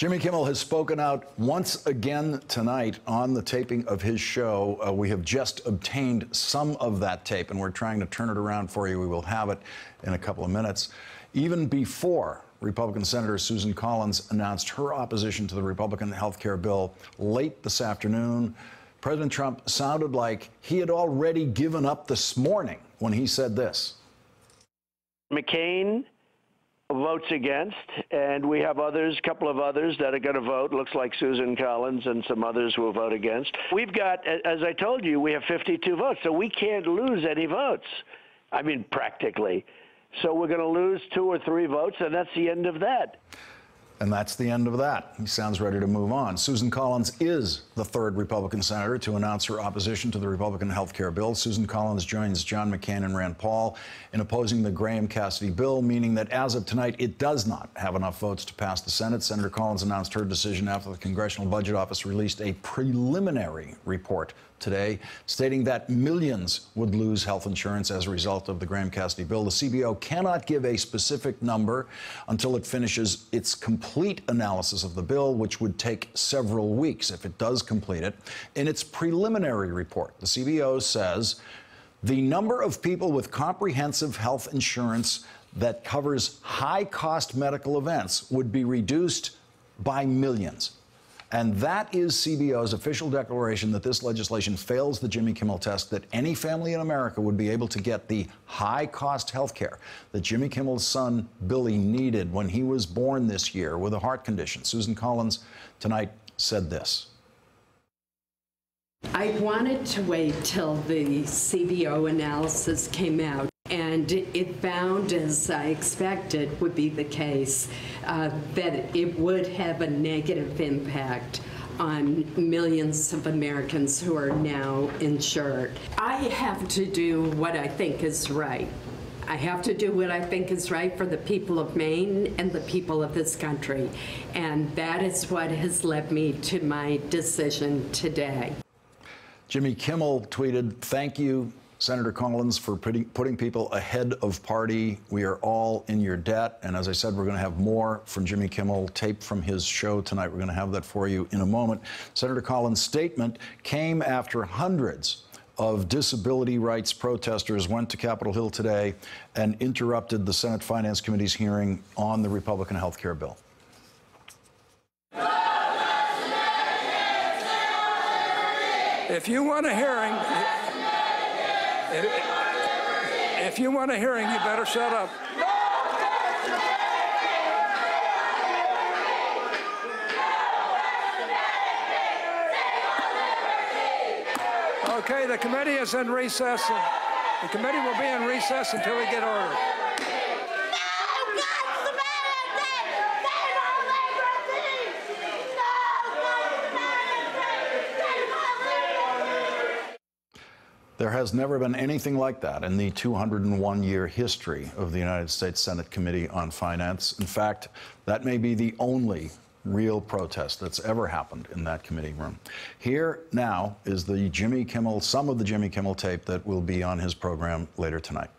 Jimmy Kimmel has spoken out once again tonight on the taping of his show. We have just obtained some of that tape, and we're trying to turn it around for you. We will have it in a couple of minutes. Even before Republican Senator Susan Collins announced her opposition to the Republican health care bill late this afternoon, President Trump sounded like he had already given up this morning when he said this. McCain votes against, and we have others, a couple of others that are going to vote. Looks like Susan Collins and some others will vote against. We've got, as I told you, we have 52 votes, so we can't lose any votes. I mean, practically. So we're going to lose 2 or 3 votes, and that's the end of that. And that's the end of that. He sounds ready to move on. Susan Collins is the 3rd Republican senator to announce her opposition to the Republican health care bill. Susan Collins joins John McCain and Rand Paul in opposing the Graham-Cassidy bill, meaning that as of tonight, it does not have enough votes to pass the Senate. Senator Collins announced her decision after the Congressional Budget Office released a preliminary report today, stating that millions would lose health insurance as a result of the Graham-Cassidy bill. The CBO cannot give a specific number until it finishes its complete analysis of the bill, which would take several weeks if it does complete it. In its preliminary report, the CBO says the number of people with comprehensive health insurance that covers high-cost medical events would be reduced by millions. And that is CBO's official declaration that this legislation fails the Jimmy Kimmel test, that any family in America would be able to get the high-cost health care that Jimmy Kimmel's son, Billy, needed when he was born this year with a heart condition. Susan Collins tonight said this. I wanted to wait till the CBO analysis came out, and it found, as I expected would be the case, that it would have a negative impact on millions of Americans who are now insured. I have to do what I think is right. I have to do what I think is right for the people of Maine and the people of this country. And that is what has led me to my decision today. Jimmy Kimmel tweeted, "Thank you, Senator Collins, for putting people ahead of party. We are all in your debt." And as I said, we're going to have more from Jimmy Kimmel, tape from his show tonight. We're going to have that for you in a moment. Senator Collins' statement came after hundreds of disability rights protesters went to Capitol Hill today and interrupted the Senate Finance Committee's hearing on the Republican health care bill. If you want a hearing, if you want a hearing, you better shut up. Okay, the committee is in recess. The committee will be in recess until we get order. There has never been anything like that in the 201-year history of the United States Senate Committee on Finance. In fact, that may be the only real protest that's ever happened in that committee room. Here now is the Jimmy Kimmel, some of the Jimmy Kimmel tape that will be on his program later tonight.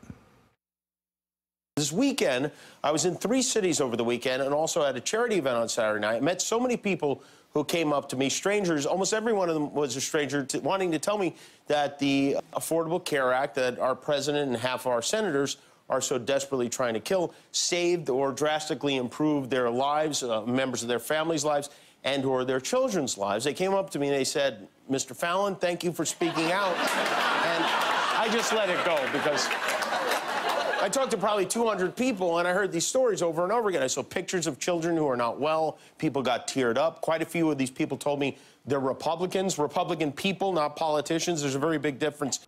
This weekend, I was in 3 cities over the weekend and also at a charity event on Saturday night. I met so many people who came up to me, strangers. Almost every one of them was a stranger, wanting to tell me that the Affordable Care Act that our president and half of our senators are so desperately trying to kill saved or drastically improved their lives, members of their families' lives, and or their children's lives. They came up to me and they said, "Mr. Fallon, thank you for speaking out." And I just let it go because I talked to probably 200 people, and I heard these stories over and over again. I saw pictures of children who are not well. People got teared up. Quite a few of these people told me they're Republicans, Republican people, not politicians. There's a very big difference.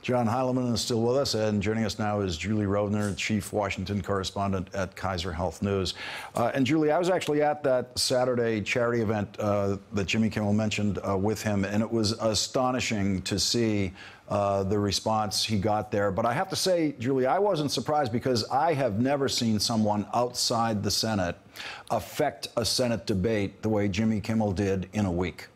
John Heilemann is still with us, and joining us now is Julie Rovner, Chief Washington Correspondent at Kaiser Health News. And Julie, I was actually at that Saturday charity event that Jimmy Kimmel mentioned with him, and it was astonishing to see the response he got there. But I have to say, Julie, I wasn't surprised because I have never seen someone outside the Senate affect a Senate debate the way Jimmy Kimmel did in a week.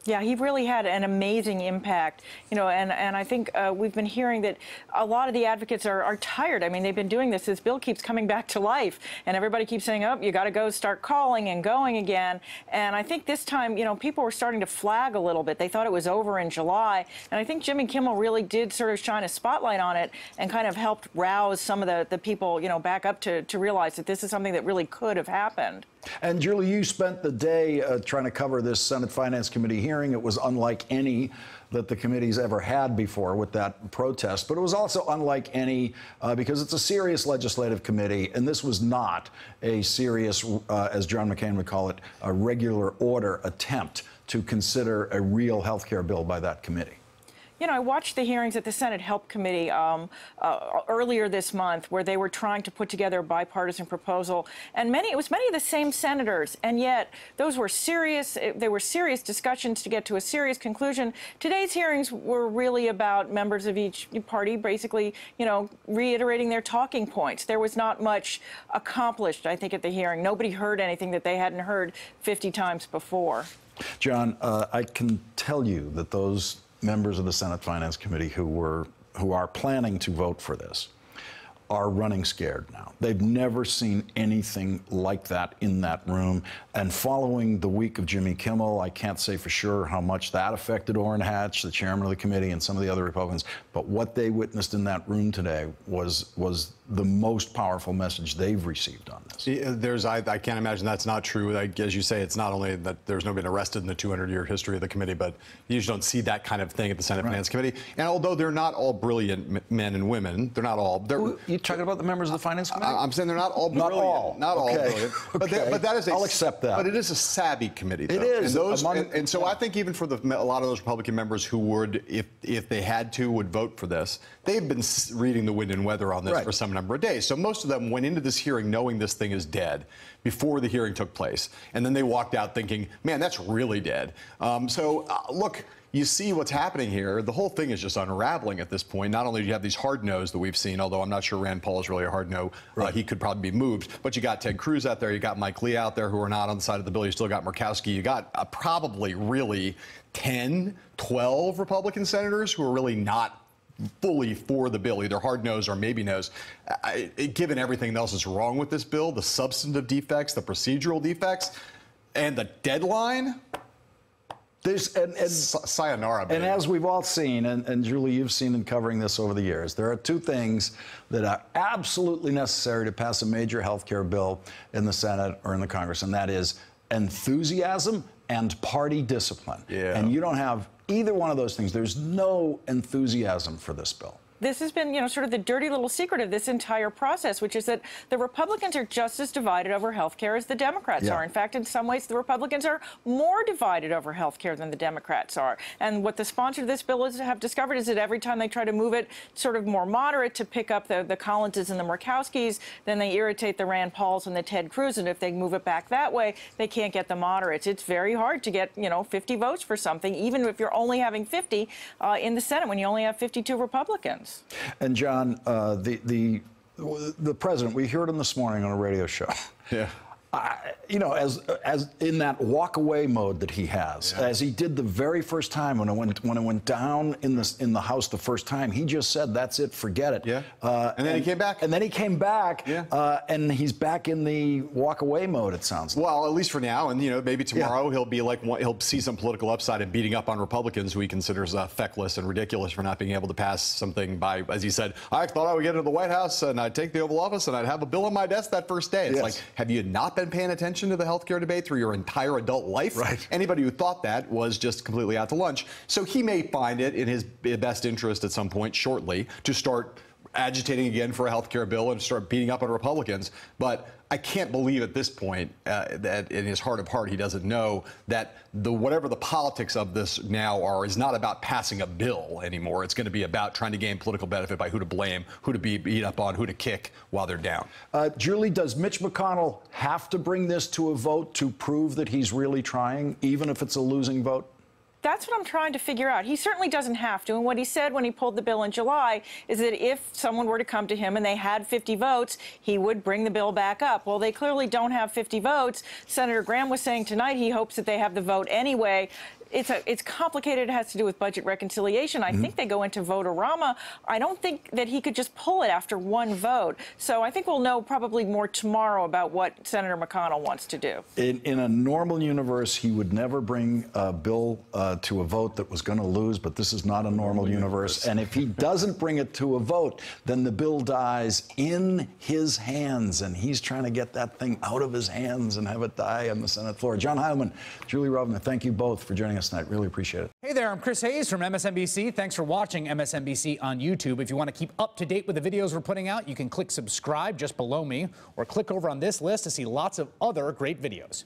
Yeah, he really had an amazing impact, you know, and I think we've been hearing that a lot of the advocates are tired. I mean, they've been doing this. This bill keeps coming back to life, and everybody keeps saying, oh, you got to go start calling and going again. And I think this time, you know, people were starting to flag a little bit. They thought it was over in July. And I think Jimmy Kimmel really did sort of shine a spotlight on it and kind of helped rouse some of the people, you know, back up to realize that this is something that really could have happened. And Julie, you spent the day trying to cover this Senate Finance Committee hearing. It was unlike any that the committee's ever had before with that protest, but it was also unlike any because it's a serious legislative committee, and this was not a serious, as John McCain would call it, a regular order attempt to consider a real health care bill by that committee. You know, I watched the hearings at the Senate Help Committee earlier this month, where they were trying to put together a bipartisan proposal, and it was many of the same senators, and yet those were serious. They were serious discussions to get to a serious conclusion. Today's hearings were really about members of each party, basically, you know, reiterating their talking points. There was not much accomplished, I think, at the hearing. Nobody heard anything that they hadn't heard 50 times before. John, I can tell you that those members of the Senate Finance Committee who are planning to vote for this are running scared now. They've never seen anything like that in that room. And following the week of Jimmy Kimmel, I can't say for sure how much that affected Orrin Hatch, the chairman of the committee, and some of the other Republicans. But what they witnessed in that room today was the most powerful message they've received on this. I can't imagine that's not true. As you say, it's not only that there's nobody arrested in the 200-year history of the committee, but you usually don't see that kind of thing at the Senate Finance Committee. And although they're not all brilliant men and women, they're not all. You talking about the members of the Finance Committee? I'm saying they're not all brilliant. Not all brilliant. But that is I'll accept that. But it is a savvy committee, though. It is. And so I think even for a lot of those Republican members who would, if they had to, would vote for this, they've been reading the wind and weather on this for some number of days. So most of them went into this hearing knowing this thing is dead before the hearing took place. And then they walked out thinking, man, that's really dead. Look, you see what's happening here. The whole thing is just unraveling at this point. Not only do you have these hard no's that we've seen, although I'm not sure Rand Paul is really a hard no. He could probably be moved. But you got Ted Cruz out there. You got Mike Lee out there who are not on the side of the bill. You still got Murkowski. You got probably really 10, 12 Republican senators who are really not fully for the bill, either hard no's or maybe no's. Given everything else that's wrong with this bill, the substantive defects, the procedural defects, and the deadline, sayonara, baby. And as we've all seen, and Julie, you've seen in covering this over the years, there are two things that are absolutely necessary to pass a major health care bill in the Senate or in the Congress, and that is enthusiasm and party discipline. Yeah. And you don't have either one of those things. There's no enthusiasm for this bill. This has been, you know, sort of the dirty little secret of this entire process, which is that the Republicans are just as divided over health care as the Democrats are. In fact, in some ways, the Republicans are more divided over health care than the Democrats are. And what the sponsors of this bill have discovered is that every time they try to move it sort of more moderate to pick up the Collinses and the Murkowskis, then they irritate the Rand Pauls and the Ted Cruz. And if they move it back that way, they can't get the moderates. It's very hard to get, you know, 50 votes for something, even if you're only having 50 in the Senate when you only have 52 Republicans. And John, the president, we heard him this morning on a radio show. Yeah. You know, as in that walk-away mode that he has, as he did the very first time when it went down in the House the first time, he just said, "That's it, forget it." Yeah. And then he came back. And then he came back. Yeah. And he's back in the walk-away mode. It sounds like. Well, at least for now, and you know, maybe tomorrow he'll be like he'll see some political upside in beating up on Republicans who he considers feckless and ridiculous for not being able to pass something by, as he said, I thought I would get into the White House and I'd take the Oval Office and I'd have a bill on my desk that first day. It's like, have you not been paying attention to the healthcare debate through your entire adult life? Right. Anybody who thought that was just completely out to lunch. So he may find it in his best interest at some point shortly to start agitating again for a healthcare bill and start beating up on Republicans. But I can't believe at this point that in his heart of heart he doesn't know that whatever the politics of this now are is not about passing a bill anymore. It's going to be about trying to gain political benefit by who to blame, who to be beat up on, who to kick while they're down. Julie, does Mitch McConnell have to bring this to a vote to prove that he's really trying, even if it's a losing vote? That's what I'm trying to figure out. He certainly doesn't have to. And what he said when he pulled the bill in July is that if someone were to come to him and they had 50 votes, he would bring the bill back up. Well, they clearly don't have 50 votes. Senator Graham was saying tonight he hopes that they have the vote anyway. it's complicated. It has to do with budget reconciliation. I think they go into vote-a-rama. I don't think that he could just pull it after one vote. So I think we'll know probably more tomorrow about what Senator McConnell wants to do. In a normal universe, he would never bring a bill to a vote that was going to lose, but this is not a normal universe. And if he doesn't bring it to a vote, then the bill dies in his hands, and he's trying to get that thing out of his hands and have it die on the Senate floor. John Heilemann, Julie Rovner, thank you both for joining us tonight. Really appreciate it. Hey there, I'm Chris Hayes from MSNBC. Thanks for watching MSNBC on YouTube. If you want to keep up to date with the videos we're putting out, you can click subscribe just below me, or click over on this list to see lots of other great videos.